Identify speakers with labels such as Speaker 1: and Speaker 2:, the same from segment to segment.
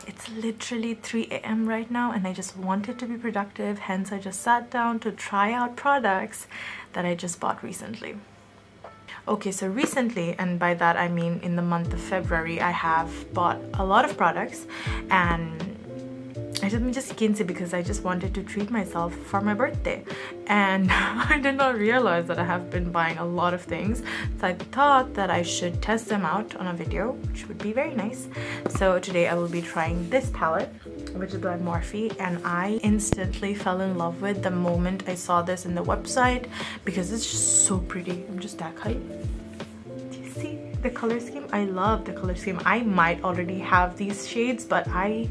Speaker 1: It's literally 3 a.m. right now and I just wanted to be productive, hence I just sat down to try out products that I just bought recently. Okay, so recently, and by that I mean in the month of February, I have bought a lot of products, and I didn't just cancel because I just wanted to treat myself for my birthday, and I did not realize that I have been buying a lot of things, so I thought that I should test them out on a video, which would be very nice. So today I will be trying this palette, which is by Morphe, and I instantly fell in love with the moment I saw this in the website because it's just so pretty. I'm just that height. Do you see the color scheme? I love the color scheme. I might already have these shades, but I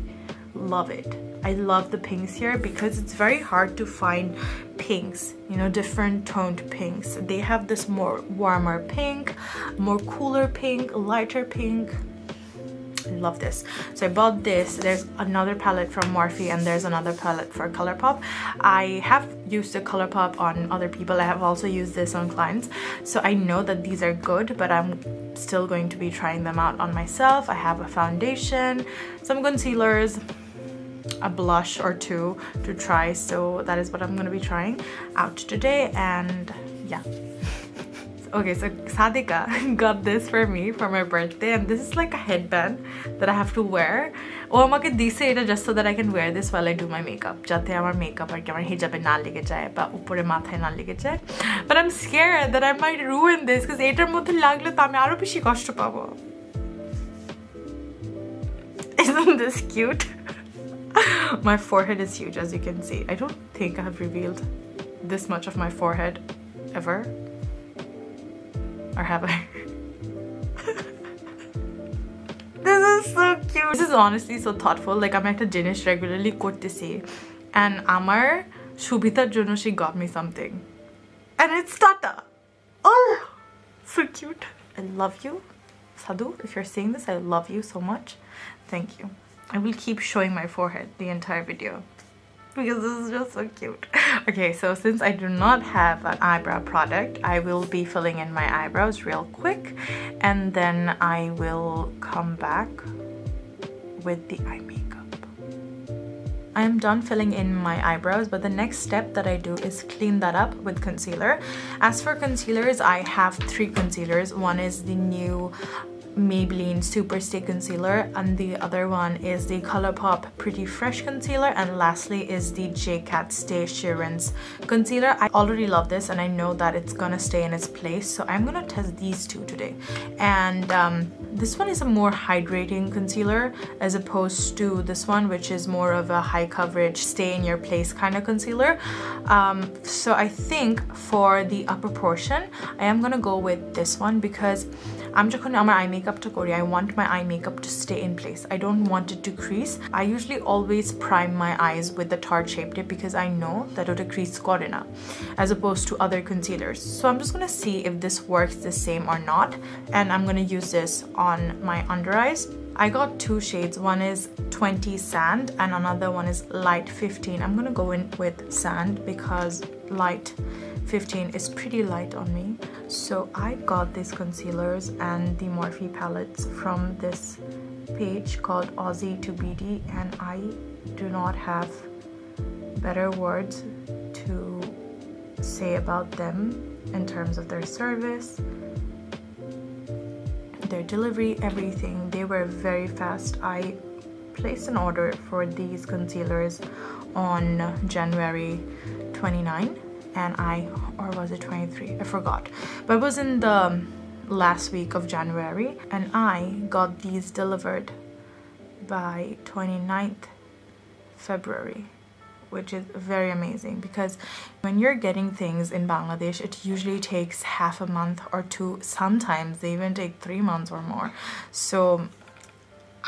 Speaker 1: love it. I love the pinks here because it's very hard to find pinks, you know, different toned pinks. They have this more warmer pink, more cooler pink, lighter pink. I love this. So I bought this. There's another palette from Morphe and there's another palette for Colourpop. I have used the Colourpop on other people. I have also used this on clients. So I know that these are good, but I'm still going to be trying them out on myself. I have a foundation, some concealers, a blush or two to try. So that is what I'm going to be trying out today, and yeah. Okay, so Sadika got this for me for my birthday, and this is like a headband that I have to wear. Oh, amake dise eta just so that I can wear this while I do my makeup. Jate amar makeup ar ki amar hijabe na lege jay ba upore mathay na lege jay. But I'm scared that I might ruin this because etar moddhe lagle to ami aro beshi koshto pabo. Isn't this cute? My forehead is huge, as you can see. I don't think I have revealed this much of my forehead ever. Or have I? This is so cute. This is honestly so thoughtful. Like, I'm at a Jinish regularly kortesi, and Amar Shubhita Juno, she got me something, and it's Tata. Oh, so cute. I love you, Sadhu. If you're seeing this, I love you so much. Thank you. I will keep showing my forehead the entire video because this is just so cute. Okay, so since I do not have an eyebrow product, I will be filling in my eyebrows real quick, and then I will come back with the eye makeup. I am done filling in my eyebrows, but the next step that I do is clean that up with concealer. As for concealers, I have 3 concealers. One is the new Maybelline Superstay concealer, and the other one is the Colourpop Pretty Fresh Concealer, and lastly is the JCat Stay Sheerance concealer. I already love this and I know that it's gonna stay in its place, so I'm gonna test these 2 today. And this one is a more hydrating concealer as opposed to this one, which is more of a high coverage, stay in your place kind of concealer. So I think for the upper portion, I am gonna go with this one because I'm just gonna eye makeup to Korea. I want my eye makeup to stay in place. I don't want it to crease. I usually always prime my eyes with the Tarte Shape Tape because I know that it'll crease Korina as opposed to other concealers. So I'm just gonna see if this works the same or not, and I'm gonna use this on my under eyes. I got 2 shades. One is 20 Sand and another one is Light 15. I'm gonna go in with Sand because Light 15 is pretty light on me. So I got these concealers and the Morphe palettes from this page called Aussie to BD, and I do not have better words to say about them in terms of their service, their delivery, everything. They were very fast. I placed an order for these concealers on January 29, and or was it 23? I forgot, but it was in the last week of January, and I got these delivered by 29th February, which is very amazing because when you're getting things in Bangladesh, it usually takes half a month or 2, sometimes they even take 3 months or more. So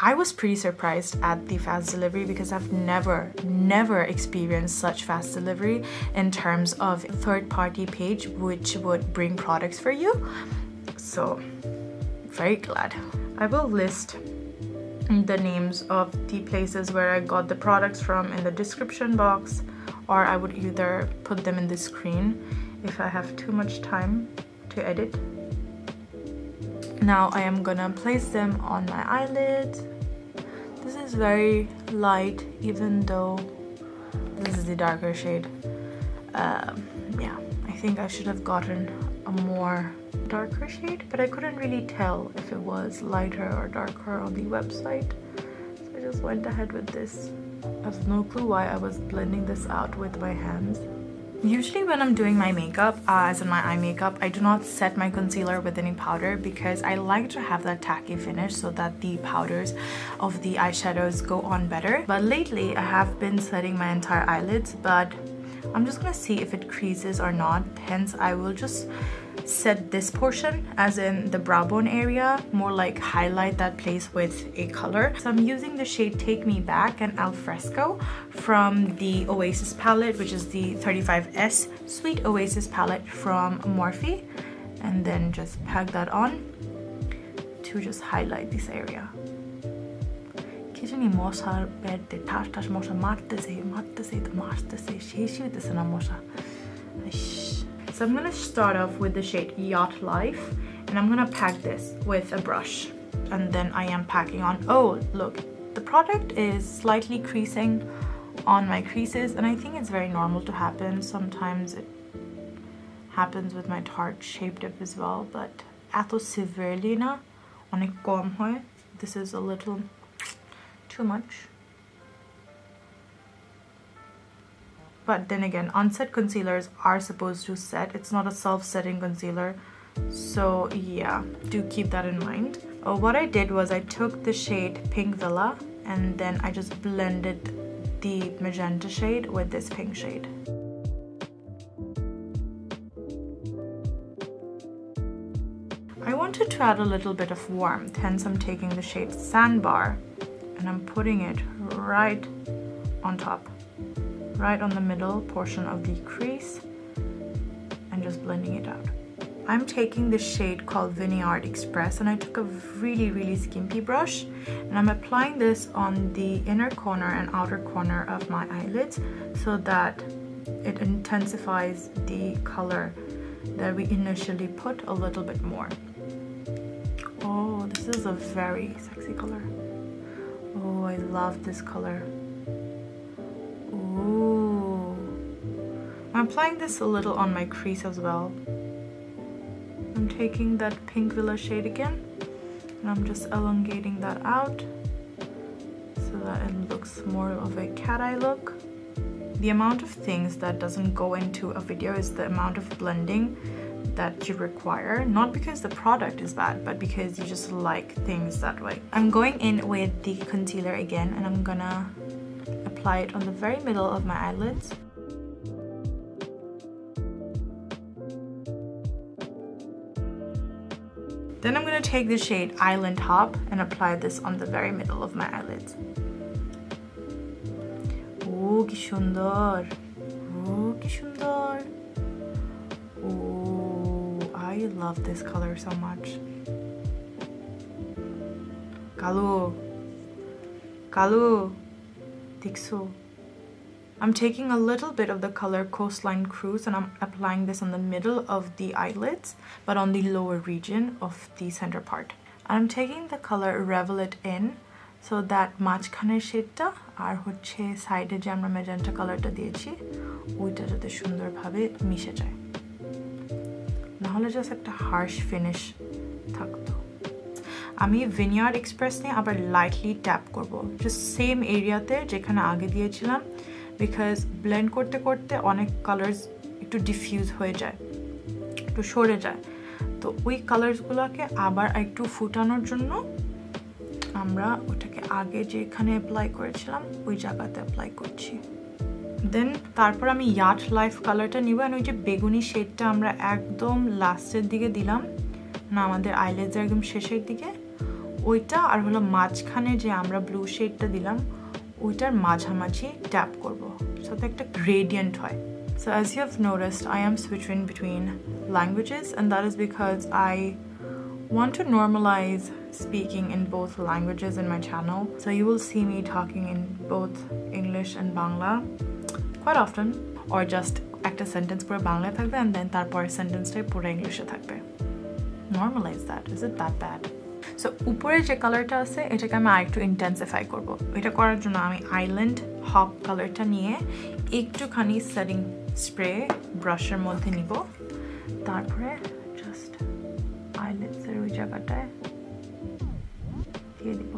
Speaker 1: I was pretty surprised at the fast delivery because I've never experienced such fast delivery in terms of third-party page which would bring products for you. So very glad. I will list the names of the places where I got the products from in the description box, or I would either put them in the screen if I have too much time to edit. Now I am gonna place them on my eyelids. This is very light, even though this is the darker shade. Yeah, I think I should have gotten a more darker shade, but I couldn't really tell if it was lighter or darker on the website. So I just went ahead with this. I have no clue why I was blending this out with my hands. Usually when I'm doing my makeup, as in my eye makeup, I do not set my concealer with any powder because I like to have that tacky finish so that the powders of the eyeshadows go on better. But lately I have been setting my entire eyelids, but I'm just gonna see if it creases or not. Hence I will just set this portion, as in the brow bone area, more like highlight that place with a color. So I'm using the shade Take Me Back and Alfresco from the Oasis palette, which is the 35S Sweet Oasis palette from Morphe, and then just pack that on to just highlight this area. So I'm gonna start off with the shade Yacht Life, and I'm gonna pack this with a brush, and then I am packing on. Oh, look, the product is slightly creasing on my creases, and I think it's very normal to happen. Sometimes it happens with my Tarte Shape Dip as well, but eto severely na onek kom hoy. This is a little too much. But then again, unset concealers are supposed to set. It's not a self-setting concealer. So yeah, do keep that in mind. What I did was I took the shade Pink Villa and then I just blended the magenta shade with this pink shade. I wanted to add a little bit of warmth, hence I'm taking the shade Sandbar and I'm putting it right on top. Right on the middle portion of the crease and just blending it out. I'm taking this shade called Vineyard Express and I took a really skimpy brush and I'm applying this on the inner corner and outer corner of my eyelids so that it intensifies the color that we initially put a little bit more. Oh, this is a very sexy color. Oh, I love this color. Ooh. I'm applying this a little on my crease as well. I'm taking that Pink Villa shade again and I'm just elongating that out so that it looks more of a cat eye look. The amount of things that doesn't go into a video is the amount of blending that you require, not because the product is bad, but because you just like things that way. I'm going in with the concealer again and I'm gonna apply it on the very middle of my eyelids. Then I'm going to take the shade Island Hop and apply this on the very middle of my eyelids. Oh, ki shundar. Oh, ki shundar. Oh, I love this color so much. Kalu. Kalu. I'm taking a little bit of the color Coastline Cruise and I'm applying this on the middle of the eyelids, but on the lower region of the center part. And I'm taking the color Revel It In so that মাঝখানের শেডটা আর হচ্ছে সাইডে যে আমরা magenta কালারটা দিয়েছি ওইটা যাতে সুন্দরভাবে মিশে যায়, না হলে জাস্ট একটা হার্শ ফিনিশ থাকতো। আমি ভিনিয়ার্ড এক্সপ্রেস নিয়ে আবার লাইটলি ট্যাপ করব, জাস্ট সেম এরিয়াতে যেখানে আগে দিয়েছিলাম, বিকজ ব্লেন্ড করতে করতে অনেক কালার্স একটু ডিফিউজ হয়ে যায়, একটু সরে যায়। তো ওই কালার্সগুলোকে আবার একটু ফুটানোর জন্য আমরা ওটাকে আগে যেখানে অ্যাপ্লাই করেছিলাম ওই জায়গাতে অ্যাপ্লাই করছি। দেন তারপর আমি ইয়াট লাইফ কালারটা নিব, আর ওই যে বেগুনি শেডটা আমরা একদম লাস্টের দিকে দিলাম না, আমাদের আইলেডসের একদম শেষের দিকে, ওইটা আর হলো মাঝখানে যে আমরা ব্লু শেডটা দিলাম ওইটার মাঝামাঝি ট্যাপ করব, সাথে একটা গ্রেডিয়েন্ট হয়। So as you have noticed, I am switching between languages, and that is because I want to normalize speaking in both languages in my channel. So you will see me talking in both English and Bangla quite often, or just একটা sentence পুরো বাংলায় থাকবে and then তারপর sentenceটাই পুরো ইংলিশে থাকবে। Normalize that. Is it that bad? So উপরে যে কালারটা আছে এটাকে আমি আরেকটু ইন্টেন্সিফাই করব। এটা করার জন্য আমি আইল্যান্ড হপ কালারটা নিয়ে একটুখানি সেটিং স্প্রে ব্রাশের মধ্যে নিব, তারপরে জাস্ট আইল্যান্ডসের ওই জায়গাটায় দিয়ে দিব।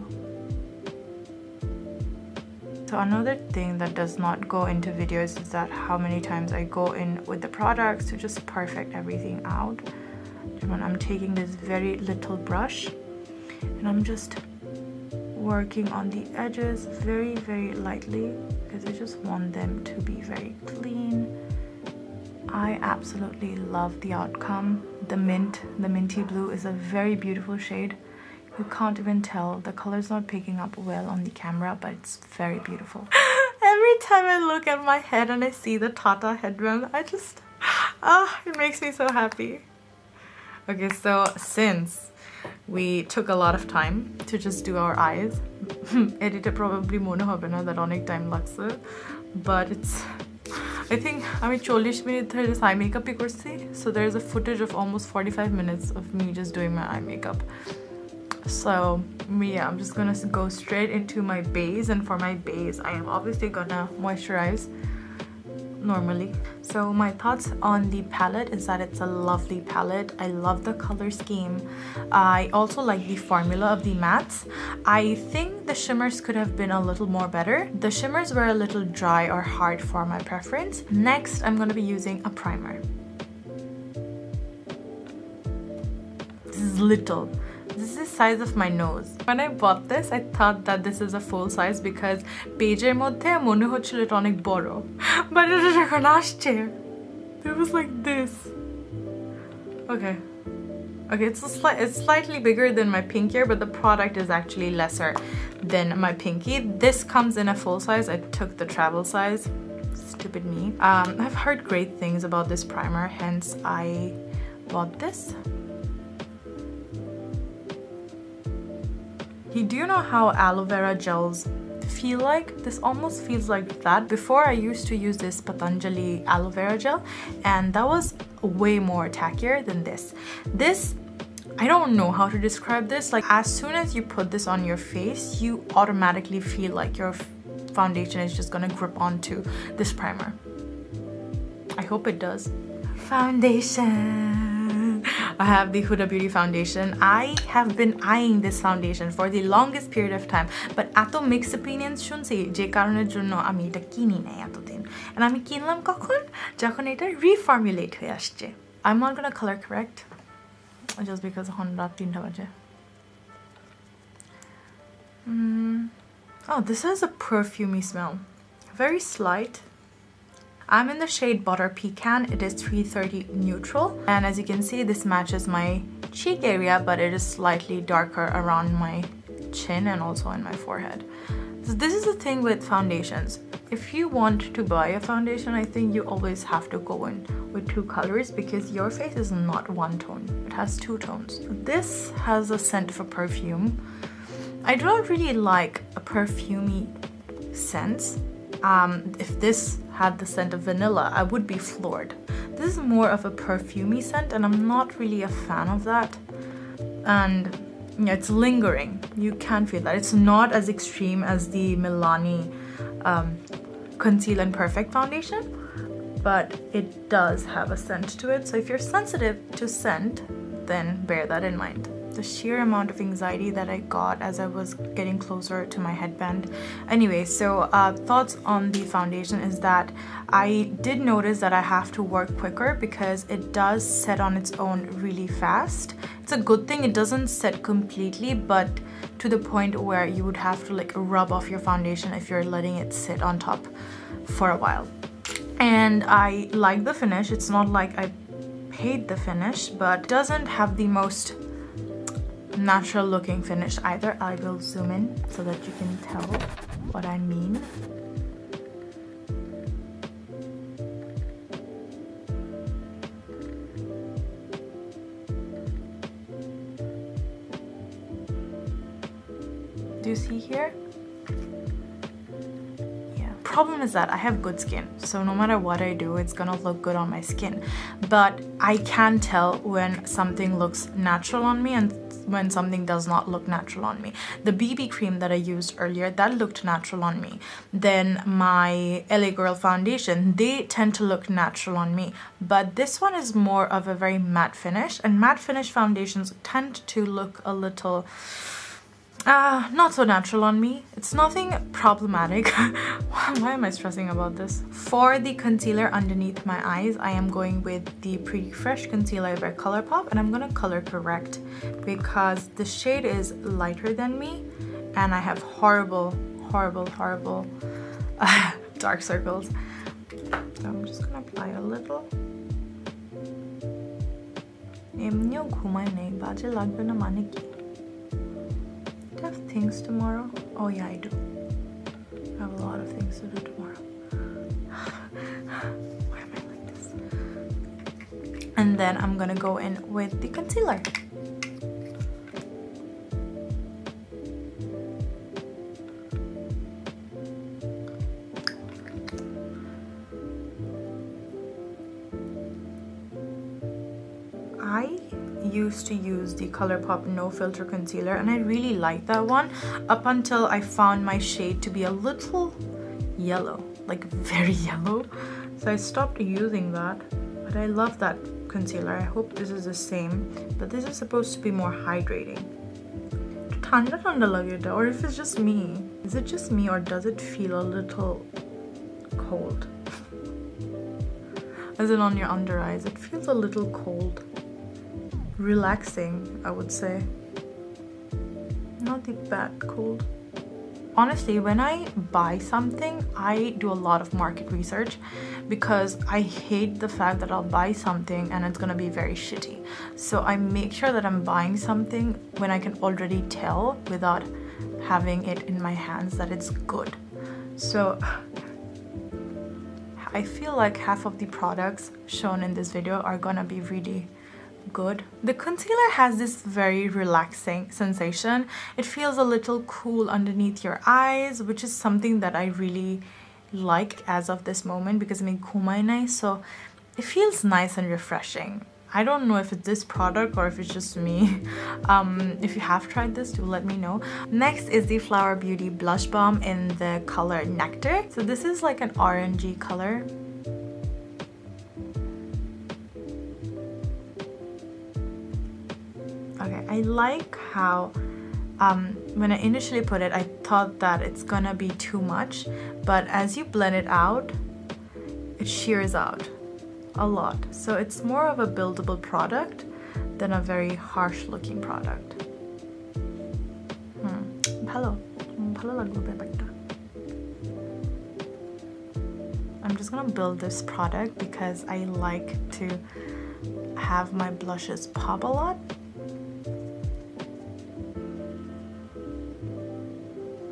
Speaker 1: So another thing that does not go into videos is that how many times I go in with the products to just perfect everything out. When I'm taking this very little brush and I'm just working on the edges very, very lightly because I just want them to be very clean. I absolutely love the outcome. The minty blue is a very beautiful shade. You can't even tell. The color's not picking up well on the camera, but it's very beautiful. Every time I look at my head and I see the Tata headband, I just, it makes me so happy. Okay, so since we took a lot of time to just do our eyes, editor probably mone hobe na that onek time lagse, but it's, I think আমি 40 minute ধরে just eye makeup করছি, so there's a footage of almost 45 minutes of me just doing my eye makeup. So yeah, I'm just gonna go straight into my base, and for my base I am obviously gonna moisturize normally. So my thoughts on the palette is that it's a lovely palette. I love the color scheme. I also like the formula of the mattes. I think the shimmers could have been a little more better. The shimmers were a little dry or hard for my preference. Next, I'm going to be using a primer. This is little. This is the size of my nose. When I bought this, I thought that this is a full size because beige মধ্যে মনে হচ্ছিল এটা অনেক বড়, but এটা যখন আসছে it was like this. Okay, it's slightly bigger than my pinky, but the product is actually lesser than my pinky. This comes in a full size. I took the travel size. Stupid me. I've heard great things about this primer, hence I bought this. Do you know how aloe vera gels feel like? This almost feels like that. Before, I used to use this Patanjali aloe vera gel, and that was way more tackier than this. This, I don't know how to describe this. Like, as soon as you put this on your face, you automatically feel like your foundation is just gonna grip onto this primer. I hope it does. Foundation. I have the Huda Beauty foundation. I have been eyeing this foundation for the longest period of time, but eto mixed opinions shunchi je karoner jonno ami eta kini nai etodin, and ami kinlam kokhon jokhon eta reformulate hoye asche. I'm not gonna color correct just because এখন রাত 3টা বাজে. Oh, this has a perfumey smell, very slight. I'm in the shade Butter Pecan. It is 330 neutral, and as you can see, this matches my cheek area, but it is slightly darker around my chin and also on my forehead. So this is the thing with foundations. If you want to buy a foundation, I think you always have to go in with 2 colors because your face is not one tone. It has 2 tones. This has a scent of a perfume. I do not really like a perfumey scent. If this had the scent of vanilla, I would be floored. This is more of a perfumey scent, and I'm not really a fan of that. And yeah, it's lingering. You can feel that. It's not as extreme as the Milani Conceal+Perfect foundation, but it does have a scent to it. So if you're sensitive to scent, then bear that in mind. The sheer amount of anxiety that I got as I was getting closer to my headband. Anyway, so thoughts on the foundation is that I did notice that I have to work quicker because it does set on its own really fast. It's a good thing it doesn't set completely, but to the point where you would have to like rub off your foundation if you're letting it sit on top for a while. And I like the finish. It's not like I hate the finish, but it doesn't have the most natural looking finish either. I will zoom in so that you can tell what I mean. Do you see here? Yeah. problem is that I have good skin, so no matter what I do, it's gonna look good on my skin. But I can tell when something looks natural on me and when something does not look natural on me. The BB cream that I used earlier, that looked natural on me. Then my LA Girl foundation, they tend to look natural on me. But this one is more of a very matte finish, and matte finish foundations tend to look a little not so natural on me. It's nothing problematic. Why am I stressing about this? For the concealer underneath my eyes, I am going with the Pretty Fresh Concealer by Colourpop, and I'm gonna color correct because the shade is lighter than me and I have horrible dark circles. So I'm just gonna apply a little. Do I have things tomorrow? Oh yeah, I do. I have a lot of things to do tomorrow. Why am I like this? And then I'm gonna go in with the concealer. I used to use the Colourpop No Filter Concealer, and I really liked that one up until I found my shade to be a little yellow, like very yellow. So I stopped using that, but I love that concealer. I hope this is the same, but this is supposed to be more hydrating. Or if it's just me. Is it just me or does it feel a little cold? As in on your under eyes, it feels a little cold. Relaxing, I would say. Not the bad cold. Honestly, when I buy something, I do a lot of market research because I hate the fact that I'll buy something and it's gonna be very shitty. So I make sure that I'm buying something when I can already tell without having it in my hands that it's good. So I feel like half of the products shown in this video are gonna be really good. The concealer has this very relaxing sensation. It feels a little cool underneath your eyes, which is something that I really like as of this moment because I'm in so it feels nice and refreshing. I don't know if it's this product or if it's just me. If you have tried this, do let me know. Next is the Flower Beauty Blush Balm in the color Nectar. So this is like an orangey color. Okay, I like how when I initially put it, I thought that it's gonna be too much, but as you blend it out, it shears out a lot. So it's more of a buildable product than a very harsh looking product. I'm just gonna build this product because I like to have my blushes pop a lot.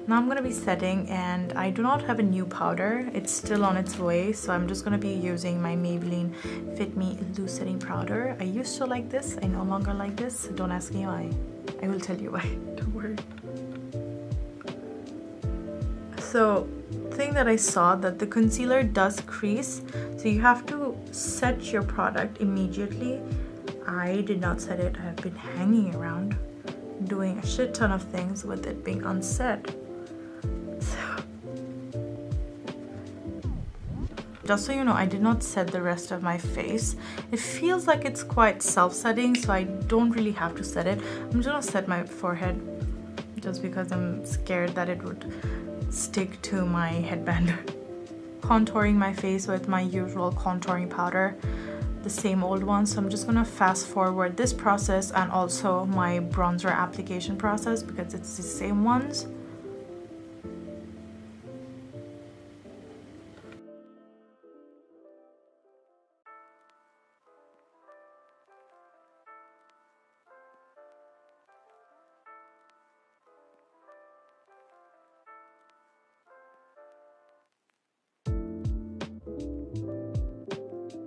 Speaker 1: Now I'm going to be setting, and I do not have a new powder. It's still on its way, so I'm just going to be using my Maybelline Fit Me Illuminating powder. I used to like this. I no longer like this. So don't ask me why. I will tell you why. Don't worry. So, thing that I saw that the concealer does crease, so you have to set your product immediately. I did not set it. I have been hanging around doing a shit ton of things with it being unset. Just so you know, I did not set the rest of my face. It feels like it's quite self-setting, so I don't really have to set it. I'm just gonna set my forehead just because I'm scared that it would stick to my headband. Contouring my face with my usual contouring powder, the same old one. So I'm just gonna fast forward this process and also my bronzer application process because it's the same ones.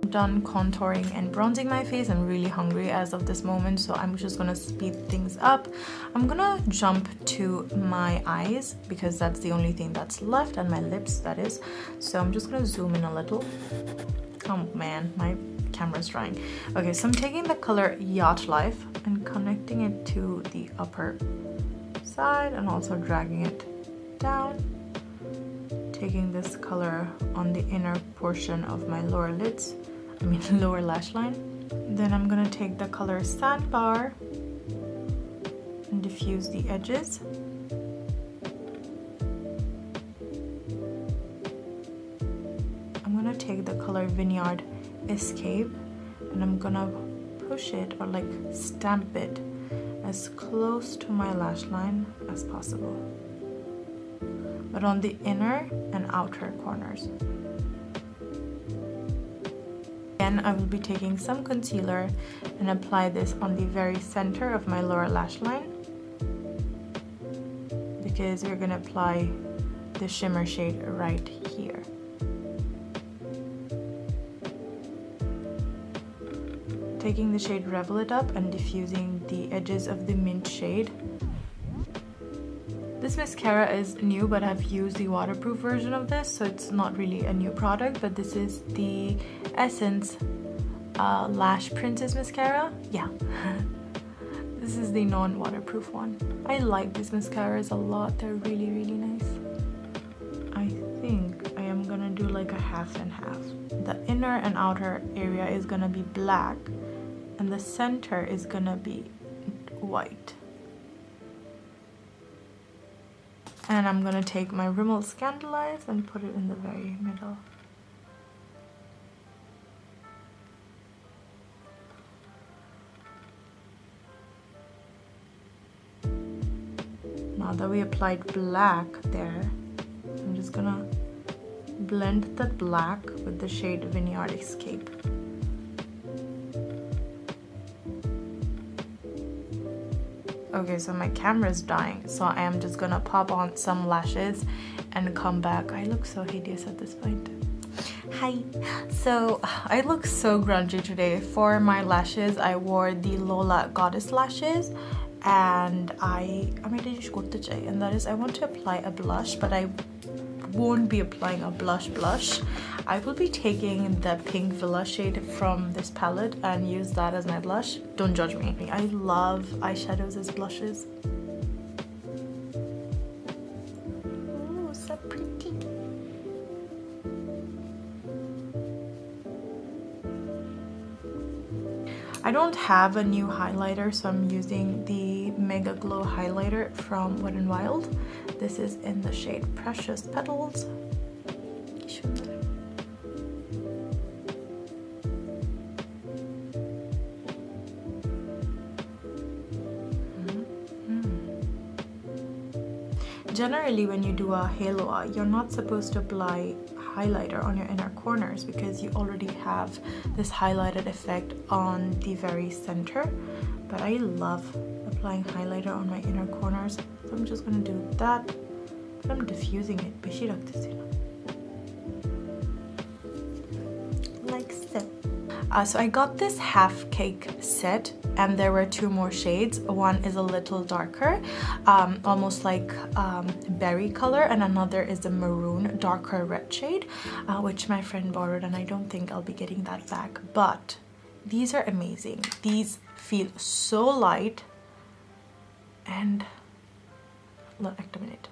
Speaker 1: done contouring and bronzing my face. I'm really hungry as of this moment, so I'm just gonna speed things up. I'm gonna jump to my eyes because that's the only thing that's left, and my lips, that is. So I'm just gonna zoom in a little. Oh man, my camera's drying. Okay, so I'm taking the color Yacht Life and connecting it to the upper side and also dragging it down. Taking this color on the inner portion of my lower lids, lower lash line. Then I'm gonna take the color Sandbar and diffuse the edges. I'm gonna take the color Vineyard Escape and I'm gonna push it or like stamp it as close to my lash line as possible, but on the inner and outer corners. Again, I will be taking some concealer and apply this on the very center of my lower lash line because we're gonna apply the shimmer shade right here. Taking the shade Revel It Up and diffusing the edges of the mint shade. This mascara is new, but I've used the waterproof version of this, so it's not really a new product, but this is the Essence Lash Princess Mascara. Yeah. This is the non-waterproof one. I like these mascaras a lot. They're really, really nice. I think I am gonna do like a half and half. The inner and outer area is gonna be black, and the center is gonna be white. And I'm gonna take my Rimmel Scandalize and put it in the very middle. Now that we applied black there, I'm just gonna blend that black with the shade Vineyard Escape. Okay, so my camera is dying, so I am just gonna pop on some lashes and come back. I look so hideous at this point. Hi. So I look so grungy today. For my lashes, I wore the Lola Goddess lashes, and and that is I want to apply a blush, but I won't be applying a blush. I will be taking the pink Villa shade from this palette and use that as my blush. Don't judge me. I love eyeshadows as blushes. Ooh, so pretty. I don't have a new highlighter, so I'm using the Mega Glow highlighter from Wet n Wild. This is in the shade Precious Petals. Generally, when you do a halo eye, you're not supposed to apply highlighter on your inner corners because you already have this highlighted effect on the very center. But I love applying highlighter on my inner corners, so I'm just gonna do that. But I'm diffusing it. Like so. So I got this half cake set, and there were two more shades. One is a little darker, almost like berry color, and another is a maroon, darker red shade, which my friend borrowed, and I don't think I'll be getting that back. But these are amazing. These feel so light, and look, a minute.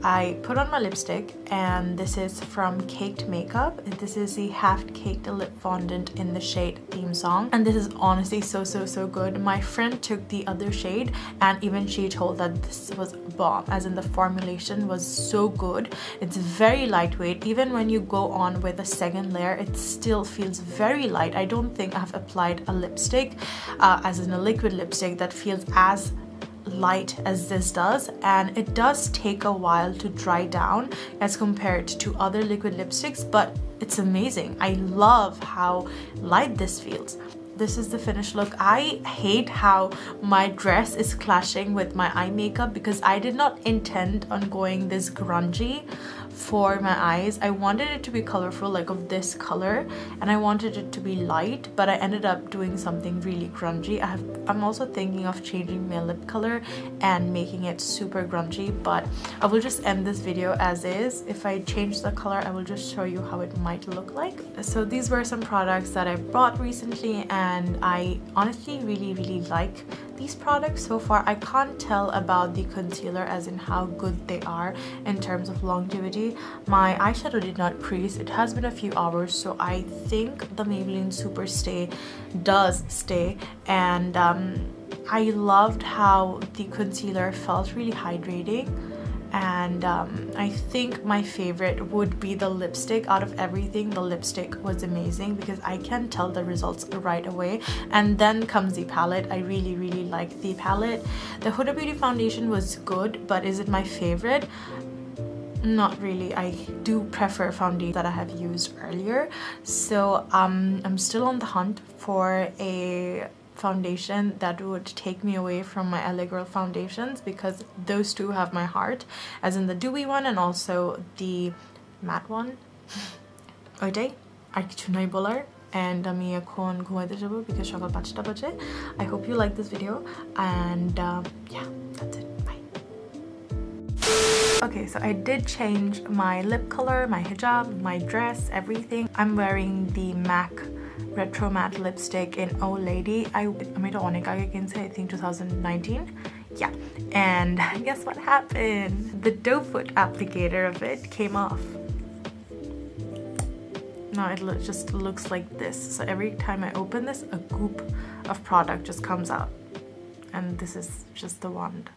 Speaker 1: I put on my lipstick, and this is from Caked Makeup. This is the Half Caked Lip Fondant in the shade Theme Song, and this is honestly so good. My friend took the other shade, and even she told that this was bomb, as in the formulation was so good. It's very lightweight. Even when you go on with a second layer, it still feels very light. I don't think I've applied a lipstick, as in a liquid lipstick, that feels as light as this does, and it does take a while to dry down as compared to other liquid lipsticks, but it's amazing. I love how light this feels. this is the finished look. I hate how my dress is clashing with my eye makeup because I did not intend on going this grungy for my eyes. I wanted it to be colorful, like of this color, and I wanted it to be light, but I ended up doing something really grungy. I'm also thinking of changing my lip color and making it super grungy, but I will just end this video as is. If I change the color, I will just show you how it might look like. So these were some products that I bought recently, and I honestly really like these products so far. I can't tell about the concealer as in how good they are in terms of longevity. My eyeshadow did not crease. It has been a few hours, so I think the Maybelline Superstay does stay. And I loved how the concealer felt really hydrating. And I think my favorite would be the lipstick. Out of everything, the lipstick was amazing because I can tell the results right away. And then comes the palette. I really like the palette. The Huda Beauty foundation was good, but is it my favorite? Not really. I do prefer foundation that I have used earlier. So I'm still on the hunt for a foundation that would take me away from my LA Girl foundations, because those two have my heart, as in the dewy one and also the matte one. Oitai ar kichu nai bolar, and ami ekhon ghumaite jabo because sokal 5টা baje. I hope you like this video, and yeah, that's it. Bye. Okay, so I did change my lip color, my hijab, my dress, everything. I'm wearing the MAC Retro Matte lipstick in Old Lady. I made it onek aage kinche, I think 2019. Yeah, and guess what happened? The doe foot applicator of it came off. No, it just looks like this. So every time I open this, a goop of product just comes out. And this is just the wand.